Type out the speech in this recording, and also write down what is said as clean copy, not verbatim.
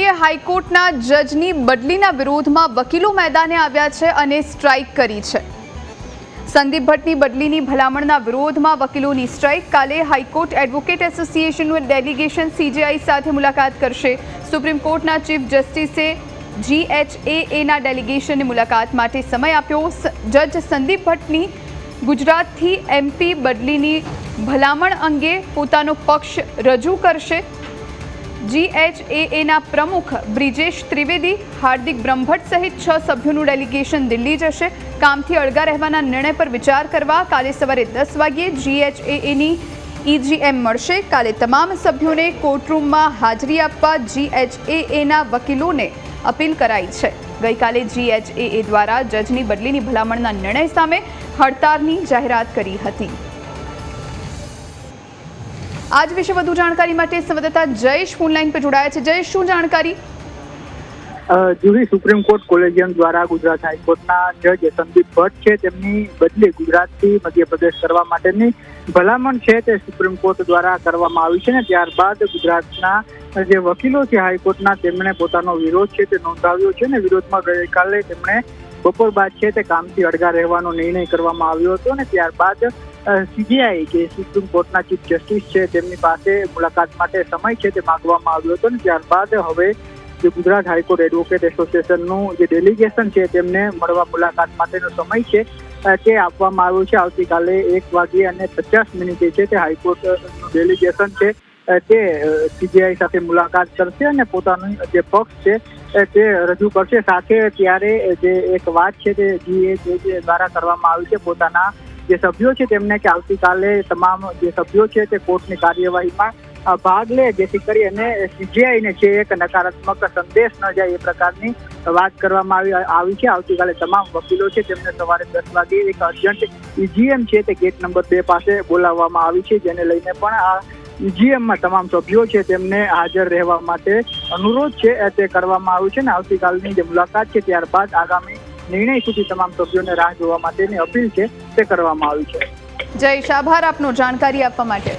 સીજેઆઈએ હાઈકોર્ટના જજની બદલીના વિરોધમાં વકીલો મેદાને આવ્યા છે અને સ્ટ્રાઇક કરી છે। સંદીપ ભટ્ટની બદલીની ભલામણના વિરોધમાં વકીલોની સ્ટ્રાઇક। કાલે હાઈકોર્ટ એડવોકેટ એસોસિએશનનું ડેલિગેશન સીજેઆઈ સાથે મુલાકાત કરશે। સુપ્રીમ કોર્ટના ચીફ જસ્ટિસે GHAAના ડેલિગેશનને મુલાકાત માટે સમય આપ્યો। જજ સંદીપ ભટ્ટની ગુજરાતથી MP બદલીની ભલામણ અંગે પોતાનો પક્ષ રજૂ કરશે। GHAAના પ્રમુખ બ્રિજેશ ત્રિવેદી, હાર્દિક બ્રહ્મભટ્ટ સહિત 6 સભ્યોનું ડેલિગેશન દિલ્હી જશે કામથી અળગા રહેવાના નિર્ણય પર વિચાર કરવા। કાલે સવારે 10 વાગ્યે GHAAની EGM મળશે। કાલે તમામ સભ્યોને કોર્ટરૂમમાં હાજરી આપવા GHAAના વકીલોને અપીલ કરાઈ છે। ગઈકાલે GHAA દ્વારા જજની બદલીની ભલામણના નિર્ણય સામે હડતાળની જાહેરાત કરી હતી। आज विषय વધુ જાણકારી માટે સંવાદદાતા જયેશ ફોનલાઈન પર જોડાયા છે। જયેશ, શું જાણકારી? જુરી સુપ્રીમ કોર્ટ કોલેજિયમ દ્વારા ગુજરાત હાઈકોર્ટના જજ સંદીપ ભટ્ટ છે તેમની બદલી ગુજરાતથી મધ્યપ્રદેશ કરવા માટેની ભલામણ છે તે સુપ્રીમ કોર્ટ દ્વારા કરવામાં આવી છે ને ત્યારબાદ ગુજરાતના જે વકીલો છે હાઈકોર્ટના તેમણે પોતાનો વિરોધ છે તે નોંધાવ્યો છે ને વિરોધમાં ગઈકાલે તેમણે બપોર બાદ છે તે કામથી અળગા રહેવાનો નિર્ણય કરવામાં આવ્યો હતો ને ત્યારબાદ CJI કે સુપ્રીમ કોર્ટના ચીફ જસ્ટિસ છે તેમની પાસે મુલાકાત માટે સમય છે તે માંગવામાં આવ્યો હતો ને ત્યારબાદ હવે જે ગુજરાત હાઈકોર્ટ એડવોકેટ એસોસિએશનનું જે ડેલિગેશન છે તેમને મળવા મુલાકાત માટેનો સમય છે તે આપવામાં આવ્યો છે। આવતીકાલે 1:50 છે તે હાઈકોર્ટનું ડેલિગેશન છે તે CJI સાથે મુલાકાત કરશે અને પોતાનું જે પક્ષ છે તે રજૂ કરશે। સાથે ત્યારે જે એક વાત છે તે GHA દ્વારા કરવામાં આવી છે પોતાના જે સભ્યો છે તેમને કે આવતીકાલે તમામ જે સભ્યો છે તે કોર્ટની કાર્યવાહીમાં ભાગ લે જેથી કરી અને CJIને છે એક નકારાત્મક સંદેશ ન જાય એ પ્રકારની વાત કરવામાં આવી છે। આવતીકાલે તમામ વકીલો છે તેમને સવારે 10 વાગે એક અર્જન્ટ EGM છે તે ગેટ નંબર 2 પાસે બોલાવવામાં આવી છે જેને લઈને પણ આ EGMમાં તમામ સભ્યો છે તેમને હાજર રહેવા માટે અનુરોધ છે તે કરવામાં આવ્યું છે ને આવતીકાલની જે મુલાકાત છે ત્યારબાદ આગામી નિર્ણય સુધી તમામ સભ્યોને રાહ જોવા માટેની અપીલ છે તે કરવામાં આવી છે। જયેશ, આભાર આપનો જાણકારી આપવા માટે।